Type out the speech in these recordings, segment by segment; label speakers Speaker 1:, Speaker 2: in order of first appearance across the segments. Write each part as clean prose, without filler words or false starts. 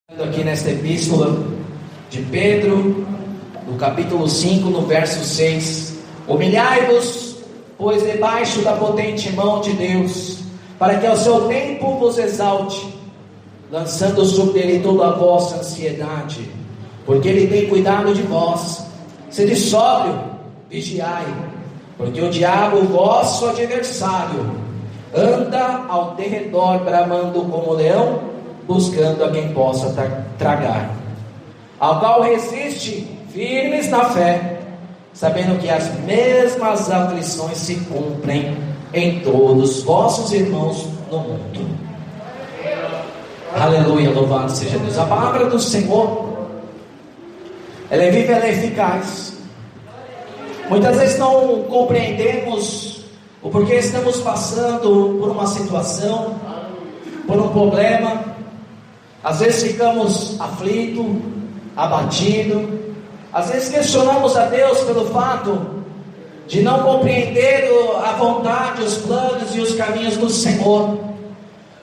Speaker 1: Aqui nesta epístola de Pedro, no capítulo 5, no verso 6: Humilhai-vos, pois, debaixo da potente mão de Deus, para que ao seu tempo vos exalte, lançando sobre ele toda a vossa ansiedade, porque ele tem cuidado de vós. Sede sóbrio, vigiai, porque o diabo, vosso adversário, anda ao derredor bramando como leão, buscando a quem possa tragar, ao qual resiste firmes na fé, sabendo que as mesmas aflições se cumprem em todos vossos irmãos no mundo. Aleluia, louvado seja Deus. A palavra do Senhor, ela é viva, ela é eficaz. Muitas vezes não compreendemos o porquê estamos passando por uma situação, por um problema. Às vezes ficamos aflitos, abatidos. Às vezes questionamos a Deus pelo fato de não compreender a vontade, os planos e os caminhos do Senhor.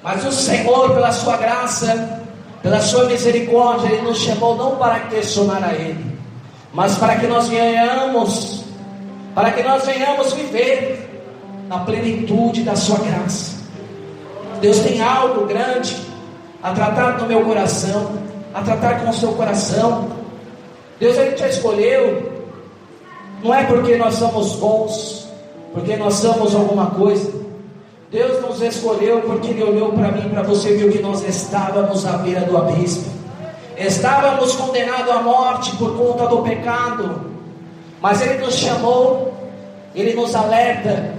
Speaker 1: Mas o Senhor, pela sua graça, pela sua misericórdia, Ele nos chamou não para questionar a Ele, mas para que nós venhamos viver na plenitude da sua graça. Deus tem algo grande a tratar no meu coração, a tratar com o seu coração. Deus, Ele te escolheu, não é porque nós somos bons, porque nós somos alguma coisa. Deus nos escolheu porque Ele olhou para mim, para você, viu que nós estávamos à beira do abismo, estávamos condenados à morte por conta do pecado, mas Ele nos chamou, Ele nos alerta,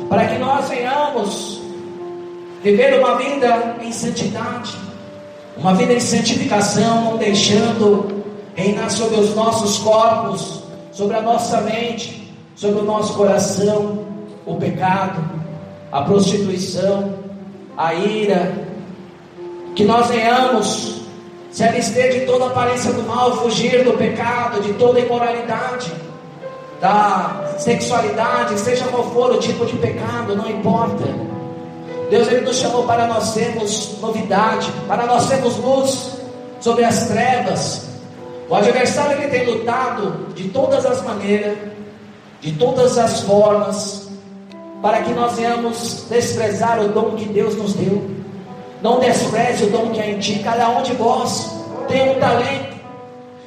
Speaker 1: para que nós venhamos viver uma vida em santidade, uma vida em santificação, não deixando reinar sobre os nossos corpos, sobre a nossa mente, sobre o nosso coração, o pecado, a prostituição, a ira. Que nós venhamos se abster de toda aparência do mal, fugir do pecado, de toda imoralidade, da sexualidade, seja qual for o tipo de pecado, não importa. Deus, Ele nos chamou para nós termos novidade, para nós termos luz sobre as trevas. O adversário, ele tem lutado de todas as maneiras, de todas as formas, para que nós venhamos desprezar o dom que Deus nos deu. Não despreze o dom que é em ti. Cada um de vós tem um talento,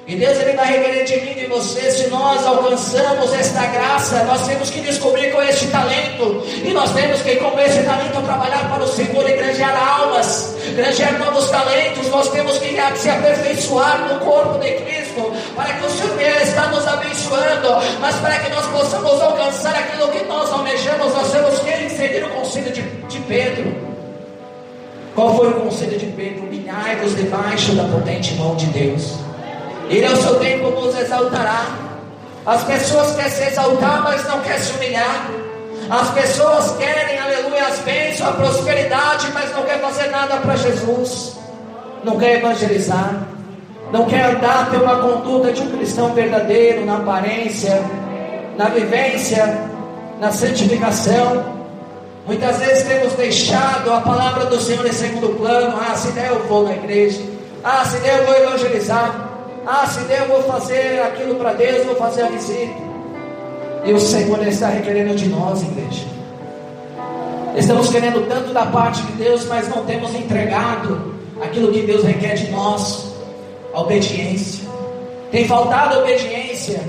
Speaker 1: e Deus, Ele vai requerer de mim e de você. Se nós alcançamos esta graça, nós temos que descobrir com este talento, e nós temos que, com esse talento, trabalhar para o Senhor e granjear almas, granjear novos talentos. Nós temos que se aperfeiçoar no corpo de Cristo, para que o Senhor está nos abençoando, mas para que nós possamos alcançar aquilo que nós almejamos, nós temos que seguir o conselho de Pedro. Qual foi o conselho de Pedro? Humilhai-vos debaixo da potente mão de Deus, Ele ao seu tempo vos exaltará. As pessoas querem se exaltar, mas não querem se humilhar. As pessoas querem, aleluia, as bênçãos, a prosperidade, mas não querem fazer nada para Jesus. Não quer evangelizar, não quer andar ter uma conduta de um cristão verdadeiro, na aparência, na vivência, na santificação. Muitas vezes temos deixado a palavra do Senhor em segundo plano. Se der eu vou na igreja, se der eu vou evangelizar, se der eu vou fazer aquilo para Deus, vou fazer a visita. E o Senhor está requerendo de nós, igreja. Estamos querendo tanto da parte de Deus, mas não temos entregado aquilo que Deus requer de nós, a obediência. Tem faltado obediência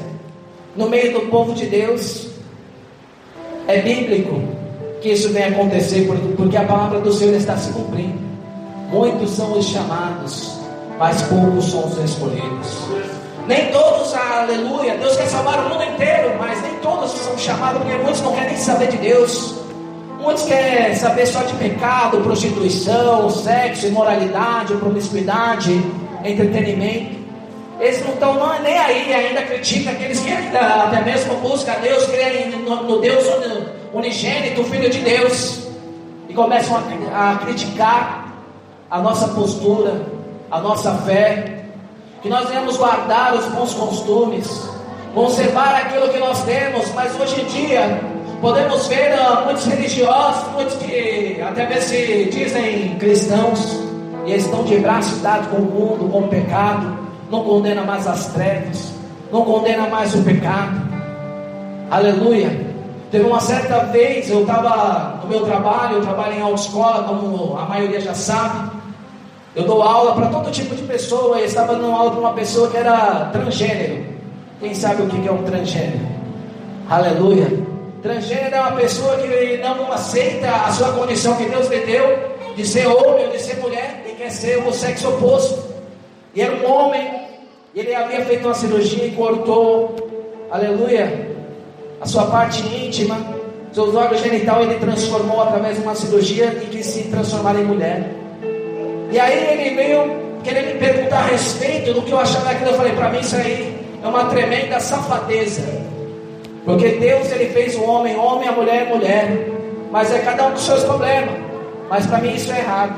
Speaker 1: no meio do povo de Deus. É bíblico que isso venha acontecer, porque a palavra do Senhor está se cumprindo. Muitos são os chamados, mas poucos são os escolhidos. Nem todos, aleluia, Deus quer salvar o mundo inteiro, mas nem todos são chamados, porque muitos não querem nem saber de Deus. Muitos querem saber só de pecado, prostituição, sexo, imoralidade, promiscuidade, entretenimento. Eles não estão nem aí, ainda criticam aqueles que ainda até mesmo buscam a Deus, creem no Deus unigênito, Filho de Deus, e começam a criticar a nossa postura, a nossa fé. Que nós devemos guardar os bons costumes, conservar aquilo que nós temos. Mas hoje em dia podemos ver muitos religiosos, muitos que até mesmo se dizem cristãos, e eles estão de braço dado com o mundo, com o pecado, não condena mais as trevas, não condena mais o pecado. Aleluia. Teve uma certa vez, eu estava no meu trabalho, eu trabalho em autoescola, como a maioria já sabe. Eu dou aula para todo tipo de pessoa, eu estava dando aula para uma pessoa que era transgênero. Quem sabe o que é um transgênero? Aleluia. Transgênero é uma pessoa que não aceita a sua condição que Deus lhe deu, de ser homem ou de ser mulher, e quer ser o sexo oposto. E era um homem, e ele havia feito uma cirurgia e cortou, aleluia, a sua parte íntima, seus órgãos genitais, ele transformou através de uma cirurgia e quis se transformar em mulher. E aí ele veio querer me perguntar a respeito do que eu achava daquilo. Eu falei, para mim isso aí é uma tremenda safadeza, porque Deus ele fez o homem, homem, a mulher, mulher, mas é cada um com seus problemas. Mas para mim isso é errado.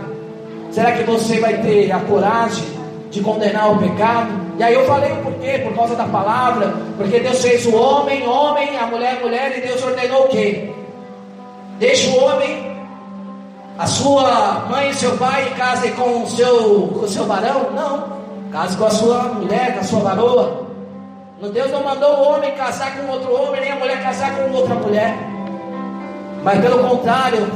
Speaker 1: Será que você vai ter a coragem de condenar o pecado? E aí eu falei o porquê, por causa da palavra, porque Deus fez o homem, homem, a mulher, mulher, e Deus ordenou o quê? Deixa o homem, a sua mãe e seu pai, e case com o seu varão? Não, case com a sua mulher, com a sua varoa. Deus não mandou o homem casar com outro homem, nem a mulher casar com outra mulher, mas pelo contrário.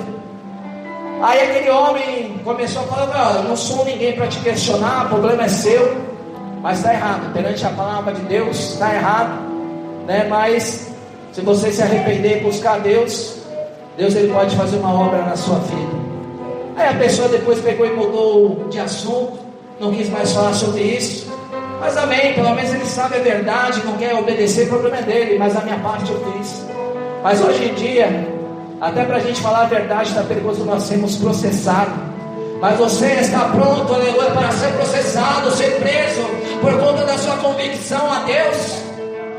Speaker 1: Aí aquele homem começou a falar, eu não sou ninguém para te questionar, o problema é seu. Mas está errado, perante a palavra de Deus, está errado, né? Mas se você se arrepender e buscar Deus, Deus ele pode fazer uma obra na sua vida. Aí a pessoa depois pegou e mudou de assunto, não quis mais falar sobre isso. Mas amém, pelo menos ele sabe a verdade, não quer obedecer, o problema é dele, mas a minha parte eu fiz. Mas hoje em dia, até para a gente falar a verdade está perigoso, nós sermos processados. Mas você está pronto, aleluia, para ser processado, ser preso, por conta da sua convicção a Deus?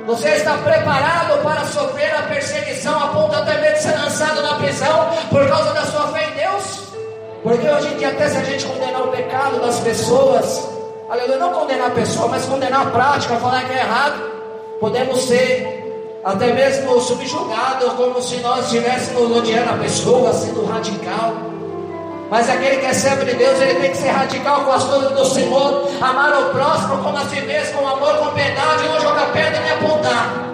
Speaker 1: Você está preparado para sofrer a perseguição, a ponto até mesmo de ser lançado na prisão, por causa da sua fé em Deus? Porque hoje em dia, até se a gente condenar o pecado das pessoas, aleluia, não condenar a pessoa, mas condenar a prática, falar que é errado, podemos ser até mesmo subjugados, como se nós estivéssemos odiando a pessoa, sendo radical. Mas aquele que é servo de Deus, ele tem que ser radical com as coisas do Senhor, amar o próximo como a si mesmo, com amor, com piedade, não jogar pedra nem apontar.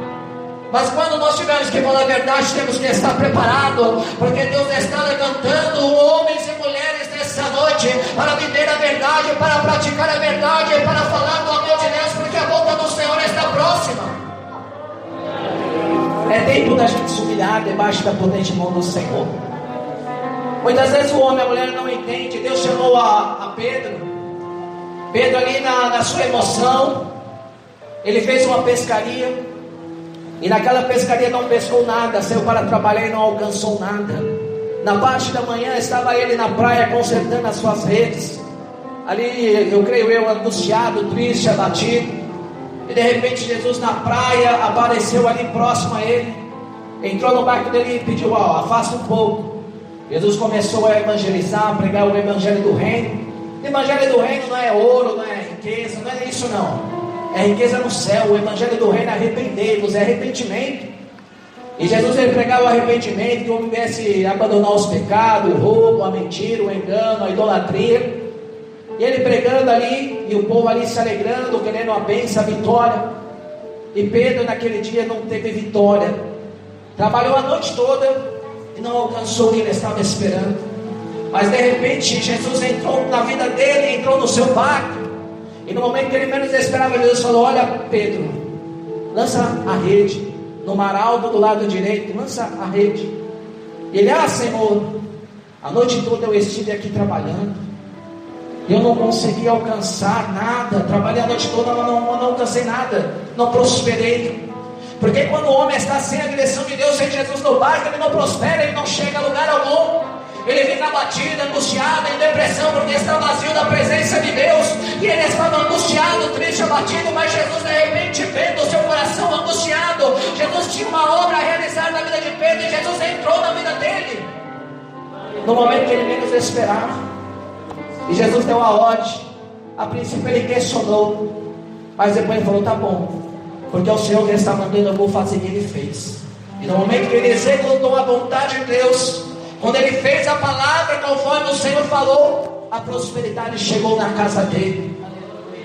Speaker 1: Mas quando nós tivermos que falar a verdade, temos que estar preparados, porque Deus está levantando homens e mulheres nessa noite para viver a verdade, para praticar a verdade, para falar do amor de Deus, porque a volta do Senhor está próxima. É tempo da gente se humilhar debaixo da potente mão do Senhor. Muitas vezes o homem e a mulher não entendem. Deus chamou a Pedro ali na sua emoção, ele fez uma pescaria, e naquela pescaria não pescou nada, saiu para trabalhar e não alcançou nada. Na parte da manhã estava ele na praia consertando as suas redes, ali eu creio angustiado, triste, abatido, e de repente Jesus na praia apareceu ali próximo a ele, entrou no barco dele e pediu, afasta um pouco. Jesus começou a evangelizar, a pregar o evangelho do reino. O evangelho do reino não é ouro, não é riqueza, não é isso não. É riqueza no céu. O evangelho do reino é arrependei-vos, é arrependimento. E Jesus ele pregava o arrependimento, que o homem viesse abandonar os pecados, o roubo, a mentira, o engano, a idolatria. E ele pregando ali, e o povo ali se alegrando, querendo a bênção, a vitória. E Pedro naquele dia não teve vitória. Trabalhou a noite toda e não alcançou o que ele estava esperando. Mas de repente Jesus entrou na vida dele, entrou no seu barco, e no momento que ele menos esperava, Jesus falou, olha Pedro, lança a rede no mar alto do lado direito, lança a rede. E ele, Senhor, a noite toda eu estive aqui trabalhando, e eu não consegui alcançar nada, trabalhei a noite toda, não alcancei nada, não prosperei. Porque quando o homem está sem a direção de Deus, sem Jesus no barco, ele não prospera, ele não chega a lugar algum. Ele fica abatido, angustiado, em depressão, porque está vazio da presença de Deus. E ele estava angustiado, triste, abatido, mas Jesus de repente vendo o seu coração angustiado, Jesus tinha uma obra a realizar na vida de Pedro, e Jesus entrou na vida dele no momento que ele menos esperava. E Jesus deu a ordem. A princípio ele questionou, mas depois ele falou, tá bom, porque o Senhor que está mandando, eu vou fazer. E ele fez. E no momento que ele executou a vontade de Deus, quando ele fez a palavra conforme o Senhor falou, a prosperidade chegou na casa dele.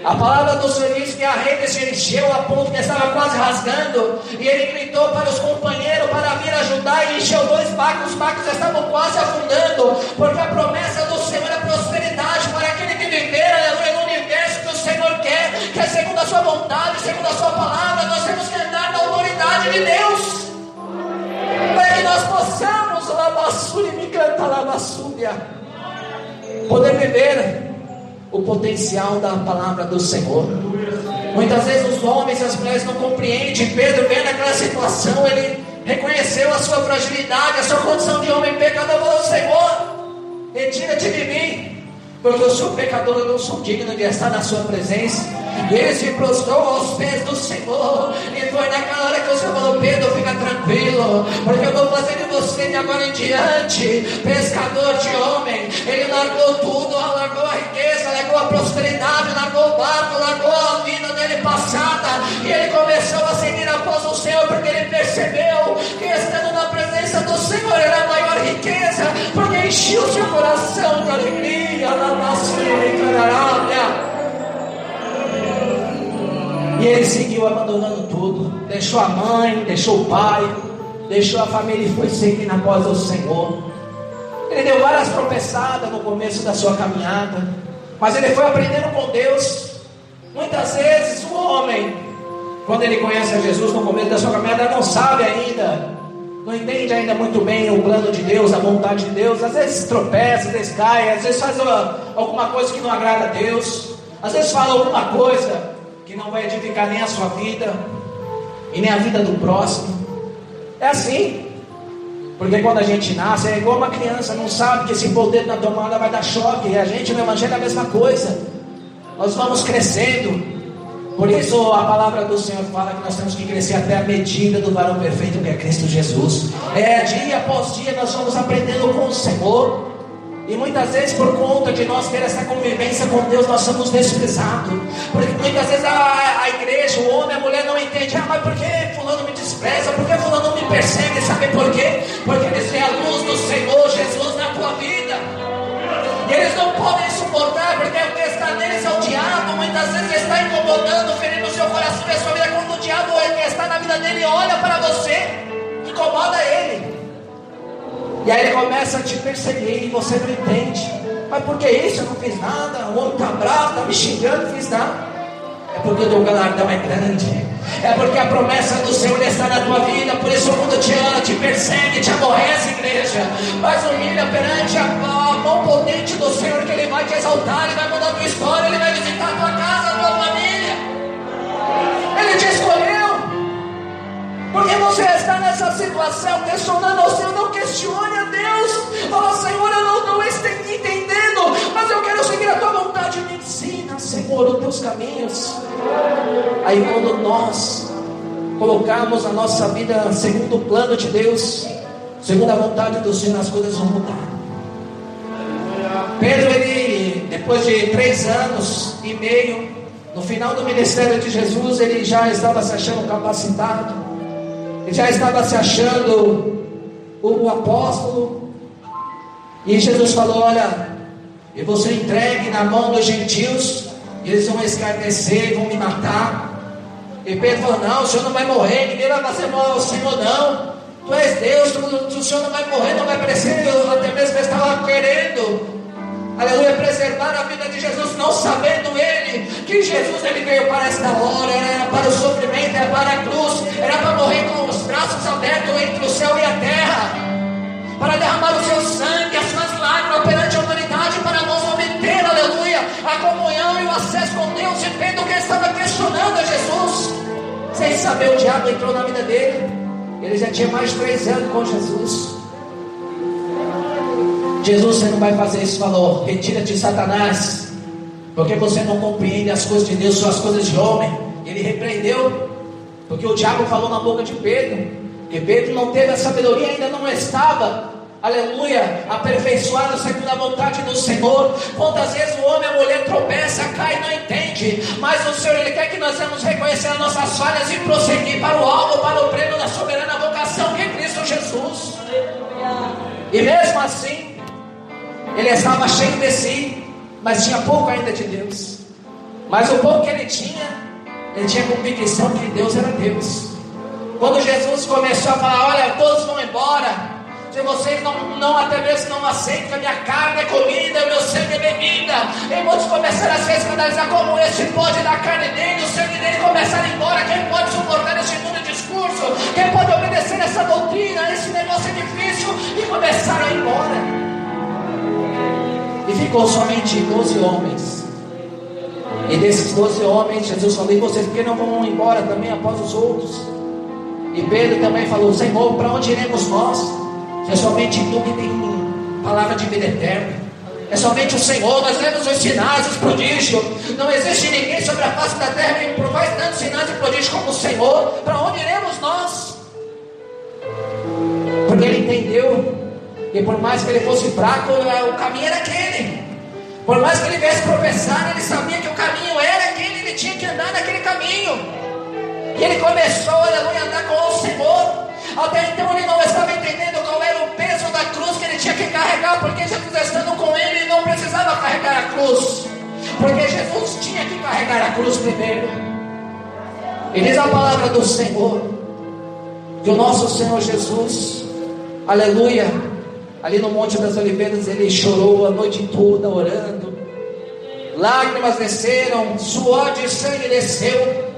Speaker 1: A palavra do Senhor diz que a rede se encheu a ponto que estava quase rasgando, e ele gritou para os companheiros para vir ajudar, e encheu 2 barcos. Os barcos estavam quase afundando, porque a promessa do Senhor é prosperidade para aquele que viver, aleluia, no universo que o Senhor quer, que é segundo a sua vontade, segundo a sua palavra. Nós temos que andar na autoridade de Deus, para que nós possamos poder viver o potencial da palavra do Senhor. Muitas vezes os homens e as mulheres não compreendem. Pedro, vendo aquela situação, ele reconheceu a sua fragilidade, a sua condição de homem pecador, falou: Senhor, retira-te de mim, porque eu sou pecador, eu não sou digno de estar na sua presença. E ele se prostrou aos pés do Senhor, e foi naquela hora que o Senhor falou: Pedro, fica tranquilo, porque eu vou fazer de você de agora em diante pescador de homem. Ele largou tudo, largou a riqueza, largou a prosperidade, largou o barco, largou a vida dele passada, e ele começou a seguir após o Senhor, porque ele percebeu que estando na presença do Senhor era a maior riqueza, porque encheu seu coração de alegria, na nossa caralho. E ele seguiu abandonando tudo, deixou a mãe, deixou o pai, deixou a família e foi seguindo após o Senhor. Ele deu várias tropeçadas no começo da sua caminhada, mas ele foi aprendendo com Deus. Muitas vezes o homem, quando ele conhece a Jesus no começo da sua caminhada, não sabe ainda, não entende ainda muito bem o plano de Deus, a vontade de Deus. Às vezes tropeça, às vezes cai, às vezes faz alguma coisa que não agrada a Deus, às vezes fala alguma coisa que não vai edificar nem a sua vida e nem a vida do próximo. É assim, porque quando a gente nasce é igual uma criança, não sabe que se pôr o dedo na tomada vai dar choque. E a gente no Evangelho é a mesma coisa, nós vamos crescendo. Por isso a palavra do Senhor fala que nós temos que crescer até a medida do varão perfeito, que é Cristo Jesus. Dia após dia nós vamos aprendendo com o Senhor. E muitas vezes, por conta de nós ter essa convivência com Deus, nós somos desprezados. Porque muitas vezes a igreja, o homem, a mulher não entende. Mas por que fulano me despreza? Por que fulano me persegue? Sabe por quê? Porque eles têm a luz do Senhor Jesus na tua vida, e eles não podem suportar, porque o que está neles é o diabo. Muitas vezes está incomodando, ferindo o seu coração e a sua vida. Quando o diabo que está na vida dele olha para você, incomoda ele, e aí ele começa a te perseguir, e você não entende. Mas por que isso? Eu não fiz nada. O homem está bravo, está me xingando, não fiz nada. É porque o teu galardão é grande. É porque a promessa do Senhor está na tua vida. Por isso o mundo te ama, te persegue, te aborrece, igreja. Mas humilha perante a mão potente do Senhor, que Ele vai te exaltar, Ele vai mudar a tua história, Ele vai visitar a tua casa, a tua família. Ele te escolheu. Porque você está nessa situação questionando ao Senhor. Não questione a Deus. Fala: Senhor, eu não estou entendendo, mas eu quero seguir a tua vontade. Me ensina, Senhor, os teus caminhos. Aí quando nós colocarmos a nossa vida segundo o plano de Deus, segundo a vontade do Senhor, as coisas vão mudar. Pedro, ele, depois de 3 anos e meio, no final do ministério de Jesus, ele já estava se achando capacitado, ele já estava se achando o apóstolo. E Jesus falou: olha, eu vou ser entregue na mão dos gentios, e eles vão escarnecer, vão me matar. E Pedro falou: não, o Senhor não vai morrer, ninguém vai fazer mal ao Senhor, não. Tu és Deus, o Senhor não vai morrer, não vai perecer. Eu até mesmo estava querendo, aleluia, preservar a vida de Jesus, não sabendo ele que Jesus, ele veio para esta hora, era para o sofrimento, era para a cruz, era para morrer com os braços abertos entre o céu e a terra, para derramar o seu sangue, as suas lágrimas perante a humanidade, para nós obter, aleluia, a comunhão e o acesso com Deus. E Pedro, que estava questionando a Jesus, sem saber, o diabo entrou na vida dele. Ele já tinha mais de 3 anos com Jesus. Jesus: você não vai fazer isso. Falou: retira-te, Satanás, porque você não compreende as coisas de Deus, são as coisas de homem. Ele repreendeu, porque o diabo falou na boca de Pedro, que Pedro não teve a sabedoria, ainda não estava, aleluia, aperfeiçoado segundo a vontade do Senhor. Quantas vezes o homem e a mulher tropeça, cai e não entende, mas o Senhor, Ele quer que nós vamos reconhecer as nossas falhas e prosseguir para o alvo, para o prêmio da soberana vocação, que é Cristo Jesus. E mesmo assim, ele estava cheio de si, mas tinha pouco ainda de Deus. Mas o pouco que ele tinha convicção que Deus era Deus. Quando Jesus começou a falar: olha, todos vão embora, se vocês não até mesmo não aceitam que a minha carne é comida, o meu sangue é bebida, e muitos começaram a se escandalizar: como este pode dar carne dele, o sangue dele começar a ir embora, quem pode suportar esse mundo discurso, quem pode obedecer essa doutrina, esse negócio é difícil, e começaram a ir embora, e ficou somente 12 homens, e desses 12 homens, Jesus falou: e vocês por que não vão embora também após os outros? E Pedro também falou: Senhor, para onde iremos nós? É somente tu que tem palavra de vida eterna. É somente o Senhor. Nós vemos os sinais, os prodígios. Não existe ninguém sobre a face da terra que faz tantos sinais e prodígios como o Senhor. Para onde iremos nós? Porque ele entendeu que por mais que ele fosse fraco, o caminho era aquele. Por mais que ele viesse tropeçar, ele sabia que o caminho era aquele. Ele tinha que andar naquele caminho. E ele começou, aleluia, a andar com o Senhor. Até então ele não estava entendendo qual era o peso da cruz que ele tinha que carregar, porque Jesus estando com ele não precisava carregar a cruz, porque Jesus tinha que carregar a cruz primeiro. E diz a palavra do Senhor que o nosso Senhor Jesus, aleluia, ali no Monte das Oliveiras, ele chorou a noite toda orando, lágrimas desceram, suor de sangue desceu.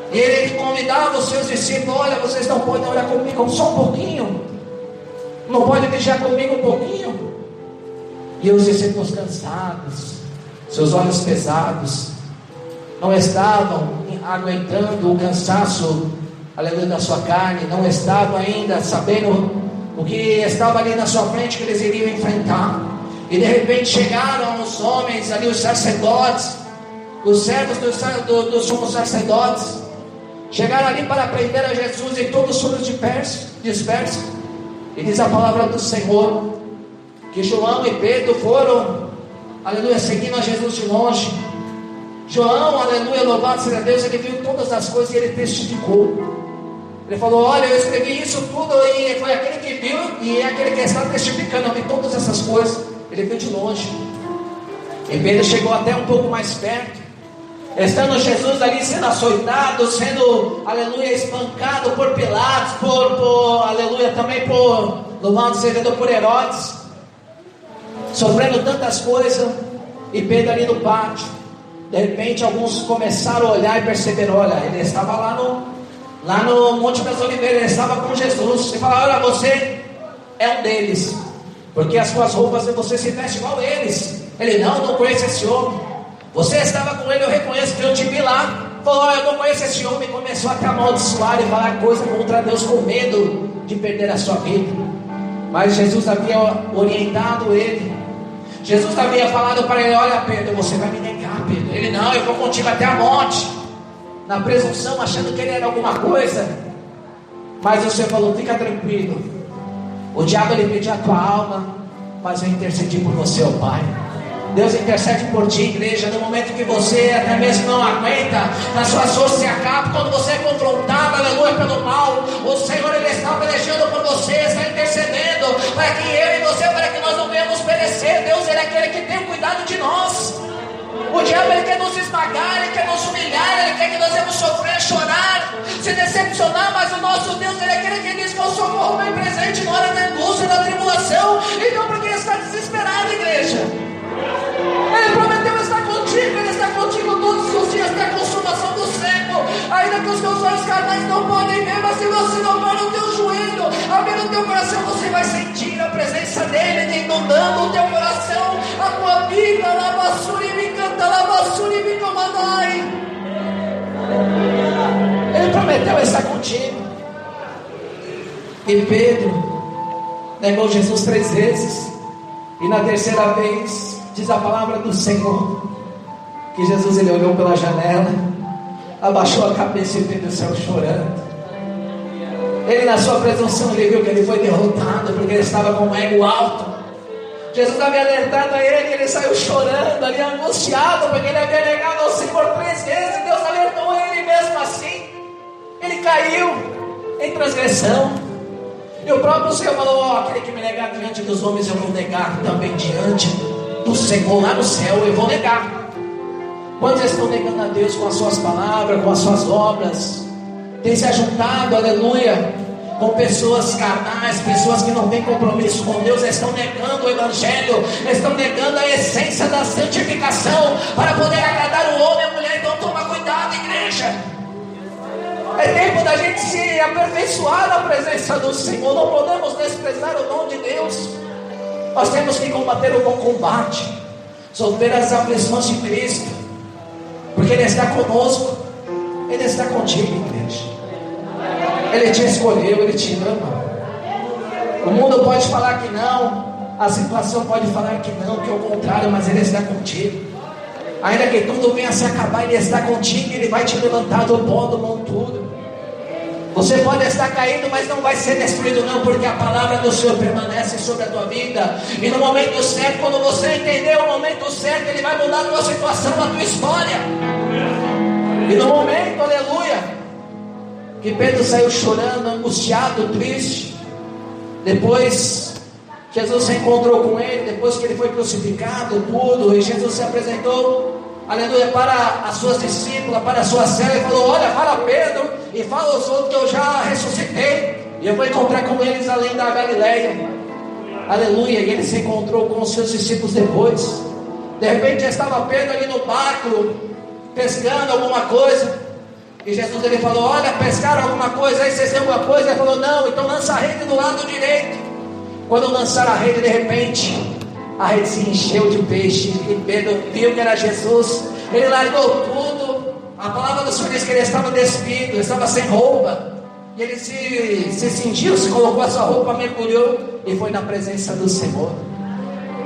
Speaker 1: E ele convidava os seus discípulos: olha, vocês não podem orar comigo só um pouquinho? Não podem vigiar comigo um pouquinho? E os discípulos cansados, seus olhos pesados, não estavam aguentando o cansaço, aleluia, da sua carne, não estavam ainda sabendo o que estava ali na sua frente que eles iriam enfrentar. E de repente chegaram os homens ali, os sacerdotes, os servos dos sumos sacerdotes, chegaram ali para prender a Jesus, e todos foram dispersos. E diz a palavra do Senhor que João e Pedro foram, aleluia, seguindo a Jesus de longe. João, aleluia, louvado seja Deus, ele viu todas as coisas e ele testificou. Ele falou: olha, eu escrevi isso tudo, e foi aquele que viu, e é aquele que está testificando. Eu vi todas essas coisas. Ele viu de longe. E Pedro chegou até um pouco mais perto, estando Jesus ali sendo açoitado, sendo, aleluia, espancado por Pilatos, aleluia, também louvado seja Deus, por Herodes, sofrendo tantas coisas. E Pedro ali no pátio, de repente alguns começaram a olhar e perceberam: olha, ele estava lá no Monte das Oliveiras, ele estava com Jesus. E falaram: olha, você é um deles, porque as suas roupas, você se veste igual a eles. Ele: não conheço esse homem. Você estava com ele, eu reconheço que eu te vi lá. Falou: eu não conheço esse homem. Começou a te amaldiçoar e falar coisa contra Deus, com medo de perder a sua vida. Mas Jesus havia orientado ele. Jesus havia falado para ele: olha, Pedro, você vai me negar, Pedro. Ele: não, eu vou contigo até a morte. Na presunção, achando que ele era alguma coisa. Mas o Senhor falou: fica tranquilo, o diabo ele pediu a tua alma, mas eu intercedi por você, ó Pai. Deus intercede por ti, igreja, no momento que você até mesmo não aguenta, nas suas forças se acabam, quando você é confrontado, aleluia, pelo mal, o Senhor ele está pelejando por você, está intercedendo, para que eu e você, para que nós não venhamos perecer. Deus ele é aquele que tem cuidado de nós. O diabo ele quer nos esmagar, ele quer nos humilhar, ele quer que nós vamos sofrer, chorar, se decepcionar, mas o nosso Deus ele é aquele que diz que o socorro vem presente na hora da angústia, da tribulação. Então por que está desesperado, igreja? Ele prometeu estar contigo, ele está contigo todos os dias até a consumação do século. Ainda que os teus olhos carnais não podem ver, mas se você dobrar o teu joelho, abrir o teu coração, você vai sentir a presença dele inundando o teu coração, a tua vida. Lavassuri me canta, lavassuri me comandai. Ele prometeu estar contigo. E Pedro negou Jesus 3 vezes, e na terceira vez diz a palavra do Senhor que Jesus ele olhou pela janela, abaixou a cabeça e viu o céu chorando. Ele, na sua presunção, ele viu que ele foi derrotado, porque ele estava com o ego alto. Jesus havia alertado a ele, ele saiu chorando ali, angustiado, porque ele havia negado ao Senhor 3 vezes. Deus alertou ele mesmo assim. Ele caiu em transgressão. E o próprio Senhor falou: aquele que me negar diante dos homens, eu vou negar também diante do Senhor lá no céu, eu vou negar. Quantos estão negando a Deus com as suas palavras, com as suas obras? Tem se ajuntado, aleluia, com pessoas carnais, pessoas que não têm compromisso com Deus, estão negando o Evangelho, estão negando a essência da santificação, para poder agradar o homem e a mulher. Então toma cuidado, igreja. É tempo da gente se aperfeiçoar na presença do Senhor. Não podemos desprezar o dom de Deus. Nós temos que combater o bom combate, sofrer as aflições de Cristo, porque Ele está conosco, Ele está contigo, igreja. Ele te escolheu, Ele te ama. O mundo pode falar que não, a situação pode falar que não, que é o contrário, mas Ele está contigo. Ainda que tudo venha a se acabar, Ele está contigo, Ele vai te levantar do pó do monturo. Você pode estar caído, mas não vai ser destruído não, porque a palavra do Senhor permanece sobre a tua vida. E no momento certo, quando você entender o momento certo, Ele vai mudar a tua situação, a tua história. E no momento, aleluia, que Pedro saiu chorando, angustiado, triste, depois Jesus se encontrou com ele, depois que ele foi crucificado, tudo, e Jesus se apresentou, aleluia, para as suas discípulas, para a sua cela, e falou: olha, fala Pedro, e fala aos outros que eu já ressuscitei, e eu vou encontrar com eles além da Galileia, aleluia. E ele se encontrou com os seus discípulos depois. De repente já estava Pedro ali no barco, pescando alguma coisa, e Jesus ele falou: olha, pescaram alguma coisa aí, vocês têm alguma coisa? Ele falou: não, então lança a rede do lado direito. Quando lançaram a rede, de repente a rede se encheu de peixe, e Pedro viu que era Jesus. Ele largou tudo. A palavra do Senhor diz que ele estava despido, estava sem roupa, e ele se cingiu, se colocou a sua roupa, mergulhou e foi na presença do Senhor.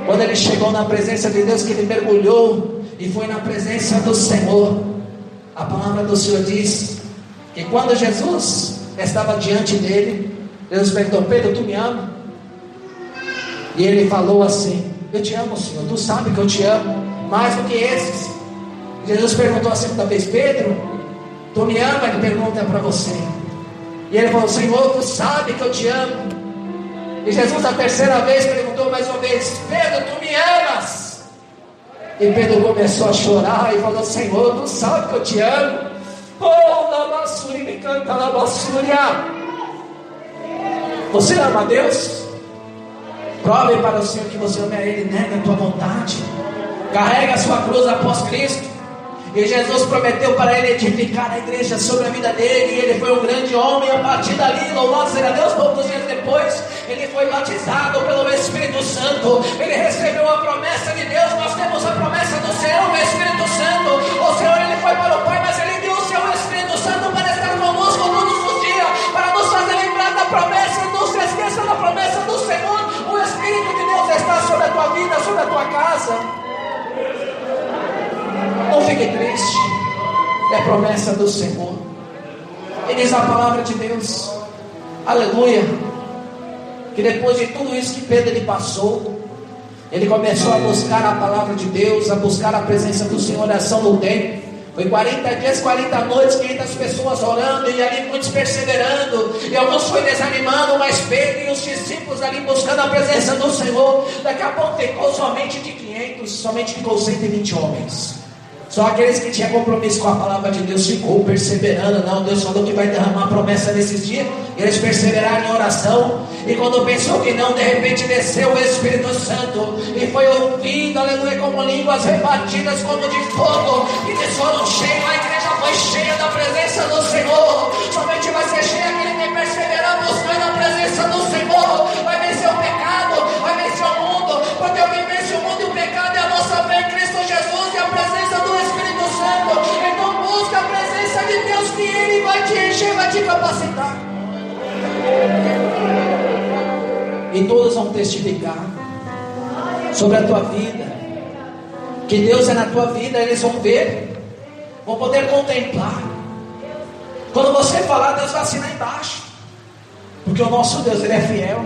Speaker 1: Quando ele chegou na presença de Deus, que ele mergulhou e foi na presença do Senhor, a palavra do Senhor diz que quando Jesus estava diante dele, Deus perguntou: Pedro, tu me ama? E ele falou assim: eu te amo, Senhor, tu sabe que eu te amo, mais do que esses. Jesus perguntou a segunda vez: Pedro, tu me ama? Ele pergunta para você. E ele falou: Senhor, tu sabe que eu te amo. E Jesus a terceira vez perguntou mais uma vez: Pedro, tu me amas? E Pedro começou a chorar e falou: Senhor, tu sabe que eu te amo. Oh, labassuri, me canta labassúria. Você ama a Deus? Prove para o Senhor que você ama a Ele, nega a tua vontade, carrega a sua cruz após Cristo. E Jesus prometeu para ele edificar a igreja sobre a vida dele, e ele foi um grande homem. A partir dali, louvado seja Deus, poucos dias depois, ele foi batizado pelo Espírito Santo. Ele recebeu a promessa de Deus. Nós temos a promessa do Senhor, o Espírito Santo. O Senhor, ele foi para o Pai, mas ele deu o seu Espírito Santo para estar conosco todos os dias, para nos fazer lembrar da promessa. Não se esqueça da promessa do Senhor. O Espírito de Deus está sobre a tua vida, sobre a tua casa. Não fique triste, é promessa do Senhor. E diz a palavra de Deus, aleluia, que depois de tudo isso que Pedro ele passou, ele começou a buscar a palavra de Deus, a buscar a presença do Senhor, a ação no templo. Foi 40 dias, 40 noites, 500 pessoas orando, e ali muitos perseverando, e alguns foi desanimando, mas Pedro e os discípulos ali buscando a presença do Senhor. Daqui a pouco ficou somente de 500, somente ficou 120 homens. Só aqueles que tinham compromisso com a palavra de Deus ficou perseverando. Não, Deus falou que vai derramar promessa nesses dias. Eles perseveraram em oração. E quando pensou que não, de repente desceu o Espírito Santo. E foi ouvindo, aleluia, como línguas repartidas como de fogo. E eles foram cheios, a igreja foi cheia da presença do Senhor. Somente vai ser cheia aquele que perseverar buscando a presença do Senhor. Vai vencer o pecado, vai vencer o mundo. Porque o que vence o mundo e o pecado é a nossa fé em Cristo Jesus e a presença do Espírito Santo. Então busca a presença de Deus, que Ele vai te encher, vai te capacitar. E todos vão testificar sobre a tua vida, que Deus é na tua vida. Eles vão ver, vão poder contemplar. Quando você falar, Deus vai assinar embaixo, porque o nosso Deus, Ele é fiel.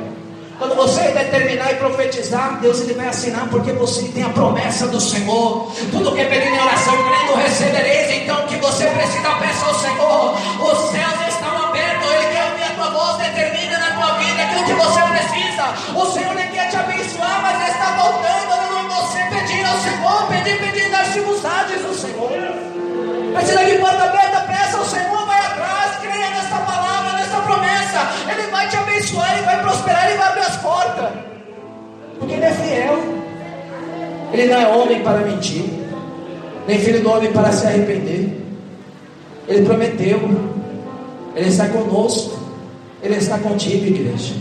Speaker 1: Quando você determinar e profetizar, Deus ele vai assinar, porque você tem a promessa do Senhor. Tudo que é pedido em oração, crendo, recebereis. Então o que você precisa, peça ao Senhor. Os céus estão abertos, Ele quer ouvir a tua voz. Determina na tua vida aquilo que você precisa. O Senhor ele quer te abençoar, mas está voltando, aleluia, você pedir. depender das circunstâncias do Senhor. Precisa de porta aberta, peça ao Senhor, vai atrás, creia nessa palavra, nessa promessa. Ele vai te abençoar, Ele vai prosperar, Ele vai abrir as portas. Porque Ele é fiel. Ele não é homem para mentir, nem filho do homem para se arrepender. Ele prometeu, Ele está conosco, Ele está contigo, igreja.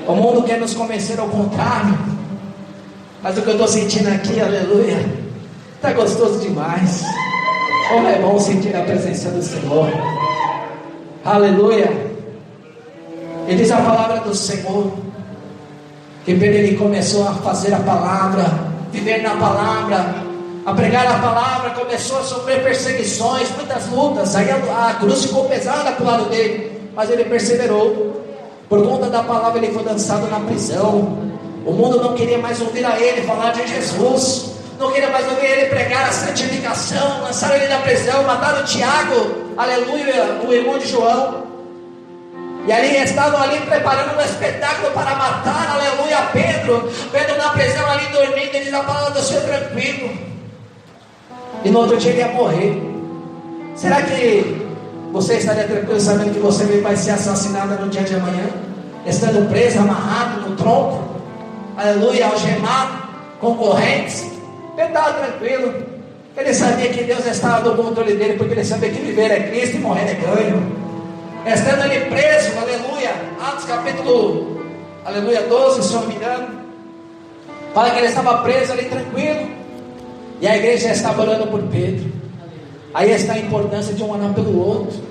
Speaker 1: O mundo quer nos convencer ao contrário, mas o que eu estou sentindo aqui, aleluia, está gostoso demais. Como é bom sentir a presença do Senhor, aleluia. E diz a palavra do Senhor que quando ele começou a fazer a palavra, viver na palavra, a pregar a palavra, começou a sofrer perseguições, muitas lutas. Aí a cruz ficou pesada para o lado dele, mas ele perseverou. Por conta da palavra ele foi lançado na prisão. O mundo não queria mais ouvir a ele falar de Jesus, não queria mais ouvir ele pregar a santificação. Lançaram ele na prisão, mataram Tiago, aleluia, o irmão de João. E ali estavam ali preparando um espetáculo para matar, aleluia, Pedro. Pedro na prisão ali dormindo, ele diz a palavra do Senhor tranquilo. E no outro dia ele ia morrer. Será que você estaria tranquilo sabendo que você vai ser assassinada no dia de amanhã? Estando preso, amarrado no tronco, aleluia, algemado, com correntes. Ele estava tranquilo. Ele sabia que Deus estava no controle dele, porque ele sabia que viver é Cristo e morrer é ganho. Estando ele preso, aleluia, Atos capítulo, aleluia, 12, se eu não me engano, fala que ele estava preso ali tranquilo, e a igreja estava orando por Pedro. Aí está a importância de um orar pelo outro.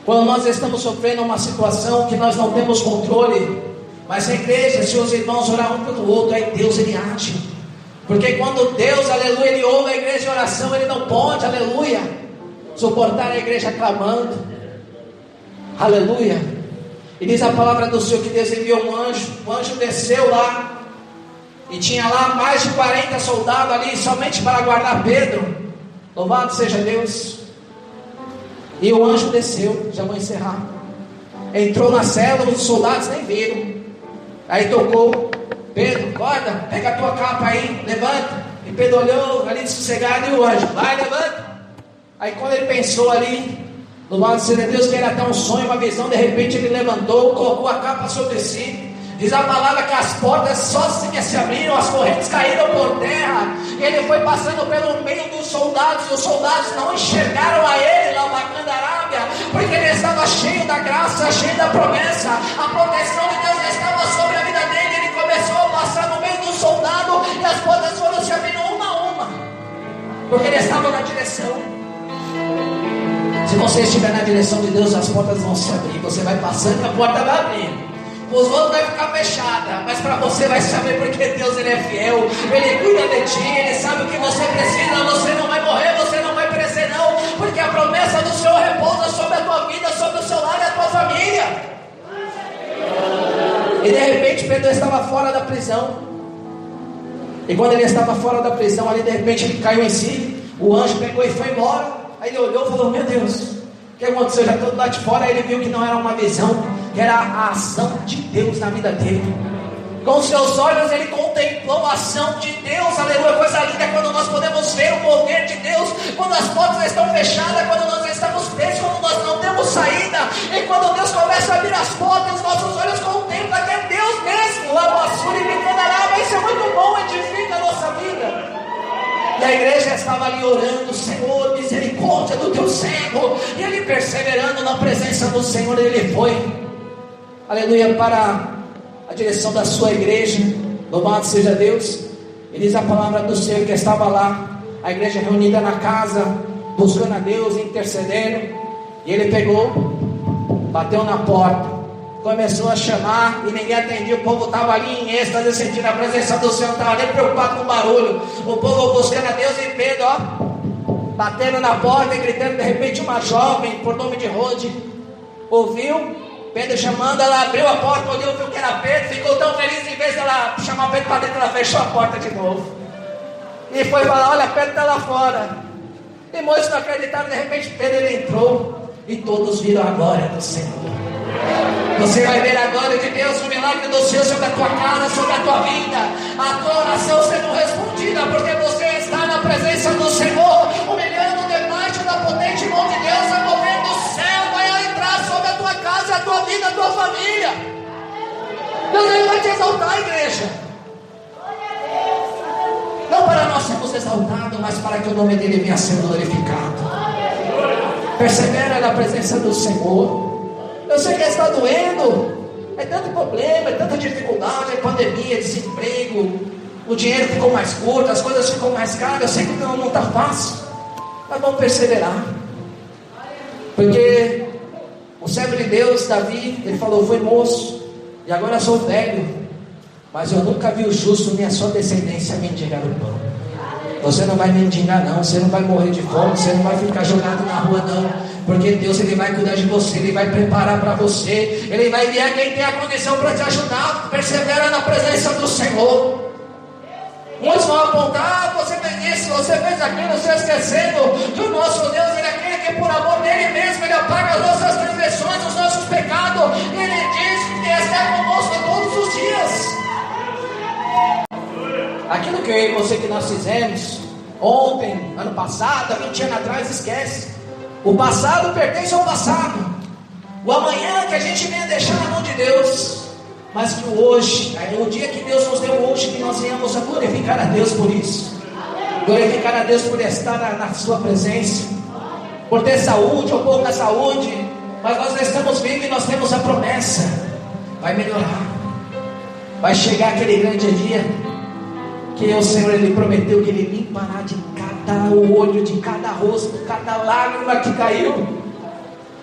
Speaker 1: Quando nós estamos sofrendo uma situação que nós não temos controle, mas a igreja, se os irmãos orar um pelo outro, aí Deus ele age. Porque quando Deus, aleluia, ele ouve a igreja em oração, ele não pode, aleluia, suportar a igreja clamando. Aleluia. E diz a palavra do Senhor que Deus enviou um anjo. O anjo desceu lá, e tinha lá mais de 40 soldados ali, somente para guardar Pedro. Louvado seja Deus. E o anjo desceu, já vou encerrar. Entrou na cela, os soldados nem viram. Aí tocou: Pedro, acorda, pega a tua capa aí, levanta. E Pedro olhou ali sossegado, e o anjo: vai, levanta. Aí quando ele pensou ali, louvado seja Deus, que era até um sonho, uma visão, de repente ele levantou, colocou a capa sobre si. Diz a palavra que as portas sozinhas se abriram, as correntes caíram por terra. Ele foi passando pelo meio dos soldados, e os soldados não enxergaram a ele lá na Arábia, porque ele estava cheio da graça, cheio da promessa. A proteção de Deus estava sobre a vida dele. Ele começou a passar no meio do soldado, e as portas foram se abrindo uma a uma, porque ele estava na direção. Se você estiver na direção de Deus, as portas vão se abrir. Você vai passando e a porta vai abrir. Os outros vai ficar fechada, mas para você vai saber, porque Deus ele é fiel. Ele cuida de ti, Ele sabe o que você precisa. Você não vai morrer, você não vai perecer não, porque a promessa do Senhor repousa sobre a tua vida, sobre o seu lar e a tua família. E de repente Pedro estava fora da prisão. E quando ele estava fora da prisão ali, de repente ele caiu em si. O anjo pegou e foi embora. Aí ele olhou e falou: meu Deus, o que aconteceu? Já todo lá de fora. Aí ele viu que não era uma visão, que era a ação de Deus na vida dele. Com seus olhos ele contemplou a ação de Deus. Aleluia, coisa linda quando nós podemos ver o mover de Deus. Quando as portas estão fechadas, quando nós estamos presos, quando nós não temos saída. E quando Deus começa a abrir as portas, os nossos olhos contemplam que é Deus mesmo. Lá no Açúcar e Micanaraba. Isso é muito bom, edifica a nossa vida. E a igreja estava ali orando: Senhor, misericórdia do teu servo. E ele perseverando na presença do Senhor, ele foi, aleluia, para a direção da sua igreja. Louvado seja Deus. E diz a palavra do Senhor que estava lá, a igreja reunida na casa, buscando a Deus, intercedendo. E ele pegou, bateu na porta, começou a chamar, e ninguém atendia. O povo estava ali em êxtase, sentindo a presença do Senhor, não estava nem preocupado com o barulho. O povo buscando a Deus, e Pedro, batendo na porta e gritando. De repente uma jovem, por nome de Rode, ouviu Pedro chamando. Ela abriu a porta, olhou, viu que era Pedro, ficou tão feliz. Em vez de ela chamar Pedro para dentro, ela fechou a porta de novo e foi falar: olha, Pedro está lá fora. E muitos não acreditaram. De repente Pedro ele entrou, e todos viram a glória do Senhor. Você vai ver a glória de Deus, o milagre do Senhor sobre a tua casa, sobre a tua vida. A tua oração sendo respondida, porque você estar na presença do Senhor, humilhando debaixo da potente mão de Deus, a mover do céu, vai entrar sobre a tua casa, a tua vida, a tua família. Deus, Ele vai te exaltar, igreja. Não para nós sermos exaltados, mas para que o nome dEle venha sendo glorificado. Persevera na presença do Senhor. Eu sei que está doendo. É tanto problema, é tanta dificuldade, é pandemia, desemprego, o dinheiro ficou mais curto, as coisas ficam mais caras. Eu sei que não está fácil, mas vamos perseverar. Porque o servo de Deus, Davi, ele falou: foi moço, e agora sou velho, mas eu nunca vi o justo nem a sua descendência mendigar o pão. Você não vai mendigar não, você não vai morrer de fome, você não vai ficar jogado na rua não. Porque Deus, Ele vai cuidar de você, Ele vai preparar para você, Ele vai enviar quem tem a condição para te ajudar. Persevera na presença do Senhor. Muitos vão apontar: você fez isso, você fez aquilo, você esquecendo que o nosso Deus, Ele é aquele que por amor dEle mesmo, Ele apaga as nossas transgressões, os nossos pecados, e Ele diz que está conosco todos os dias. Aquilo que eu e você que nós fizemos ontem, ano passado, 20 anos atrás, esquece. O passado pertence ao passado. O amanhã que a gente venha deixar na mão de Deus, mas que o hoje, o dia que Deus nos deu hoje, que nós venhamos a glorificar a Deus por isso. Glorificar a Deus por estar na sua presença, por ter saúde ou pouca saúde, mas nós estamos vivos e nós temos a promessa. Vai melhorar. Vai chegar aquele grande dia que o Senhor, Ele prometeu que Ele limpará de cada olho, de cada rosto, cada lágrima que caiu.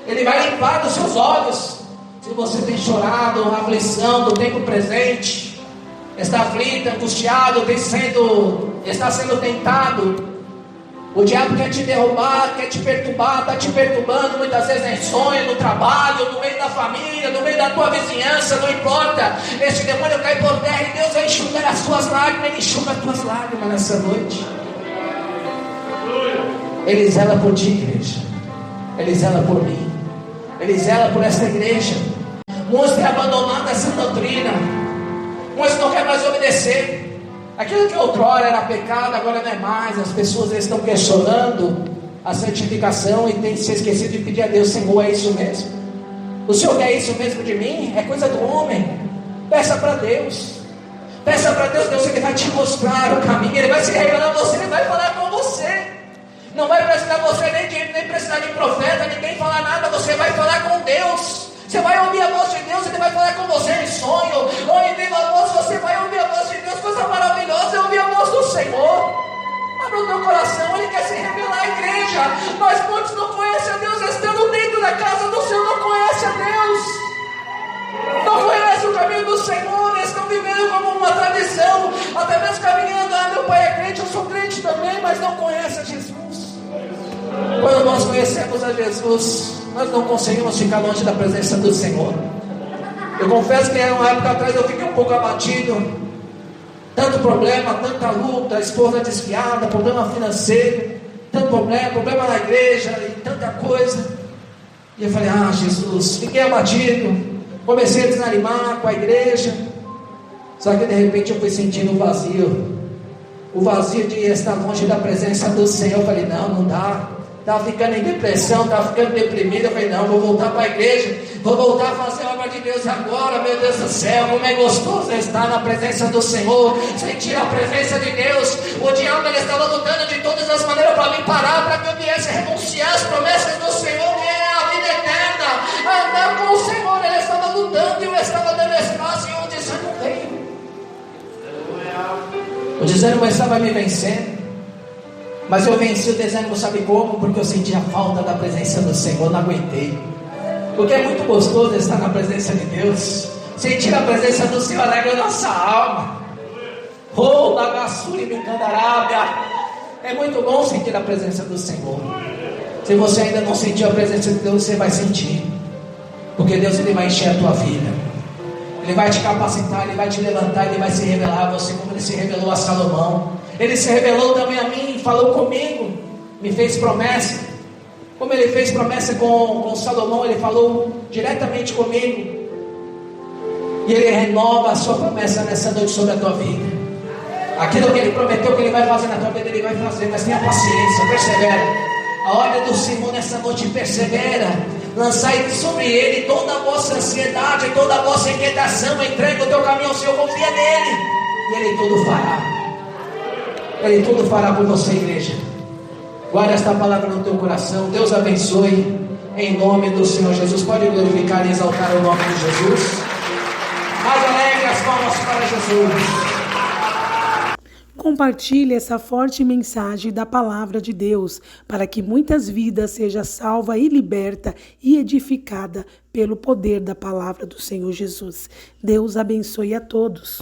Speaker 1: Ele vai limpar dos seus olhos. Se você tem chorado, aflição do tempo presente, está aflito, angustiado, está sendo tentado, o diabo quer te derrubar, quer te perturbar, está te perturbando muitas vezes em sonho, no trabalho, no meio da família, no meio da tua vizinhança, não importa. Esse demônio cai por terra e Deus vai enxugar as tuas lágrimas. Ele enxuga as tuas lágrimas nessa noite. Ele zela por ti, igreja. Ele zela por mim. Ele zela por essa igreja. Muitos têm abandonado essa doutrina. Muitos não querem mais obedecer. Aquilo que outrora era pecado, agora não é mais. As pessoas estão questionando a santificação e têm se esquecido de pedir a Deus: Senhor, é isso mesmo? O Senhor quer isso mesmo de mim? É coisa do homem. Peça para Deus. Peça para Deus. Deus, Ele vai te mostrar o caminho. Ele vai se revelar a você. Ele vai falar com você. Não vai precisar você nem precisar de profeta, ninguém falar nada. Você vai falar com Deus. Você vai ouvir a voz de Deus, Ele vai falar com você em sonho, ou em viva voz. Você vai ouvir a voz de Deus. Coisa maravilhosa é ouvir a voz do Senhor. Abra o teu coração, Ele quer se revelar à igreja. Mas muitos não conhecem a Deus, estando dentro da casa do Senhor, não conhecem a Deus, não conhecem o caminho do Senhor, estão vivendo como uma tradição, até mesmo caminhando: meu pai é crente, eu sou crente também, mas não conhece a Jesus. Quando nós conhecemos a Jesus, nós não conseguimos ficar longe da presença do Senhor. Eu confesso que uma época atrás eu fiquei um pouco abatido. Tanto problema, tanta luta, esposa desfiada, problema financeiro, tanto problema na igreja e tanta coisa. E eu falei: Jesus, fiquei abatido. Comecei a desanimar com a igreja. Só que de repente eu fui sentindo o vazio. O vazio de estar longe da presença do Senhor. Eu falei: não dá. Estava ficando em depressão, estava ficando deprimido. Eu falei: não, vou voltar para a igreja, vou voltar a fazer a obra de Deus agora. Meu Deus do céu, como é gostoso estar na presença do Senhor, sentir a presença de Deus. O diabo, ele estava lutando de todas as maneiras para me parar, para que eu viesse renunciar às promessas do Senhor, que é a vida eterna, a andar com o Senhor. Ele estava lutando e eu estava dando espaço, e o desânimo veio. O desânimo estava me vencendo. Mas eu venci o desânimo, sabe como? Porque eu senti a falta da presença do Senhor, não aguentei. Porque é muito gostoso estar na presença de Deus. Sentir a presença do Senhor alegra a nossa alma. Oh, bagaçuri me candarábia. É muito bom sentir a presença do Senhor. Se você ainda não sentiu a presença de Deus, você vai sentir. Porque Deus, Ele vai encher a tua vida. Ele vai te capacitar, Ele vai te levantar, Ele vai se revelar a você, como Ele se revelou a Salomão. Ele se revelou também a mim, falou comigo, me fez promessa. Como Ele fez promessa com Salomão, Ele falou diretamente comigo. E Ele renova a sua promessa nessa noite sobre a tua vida. Aquilo que Ele prometeu que Ele vai fazer na tua vida, Ele vai fazer. Mas tenha paciência, persevera. A ordem do Senhor nessa noite: persevera. Lançai sobre Ele toda a vossa ansiedade, toda a vossa inquietação. Entrega o teu caminho ao Senhor, confia nele, e Ele tudo fará. Ele tudo fará por você, igreja. Guarda esta palavra no teu coração. Deus abençoe, em nome do Senhor Jesus. Pode glorificar e exaltar o nome de Jesus. Mais alegre as palmas para Jesus.
Speaker 2: Compartilhe essa forte mensagem da palavra de Deus, para que muitas vidas sejam salvas e libertas e edificadas pelo poder da palavra do Senhor Jesus. Deus abençoe a todos.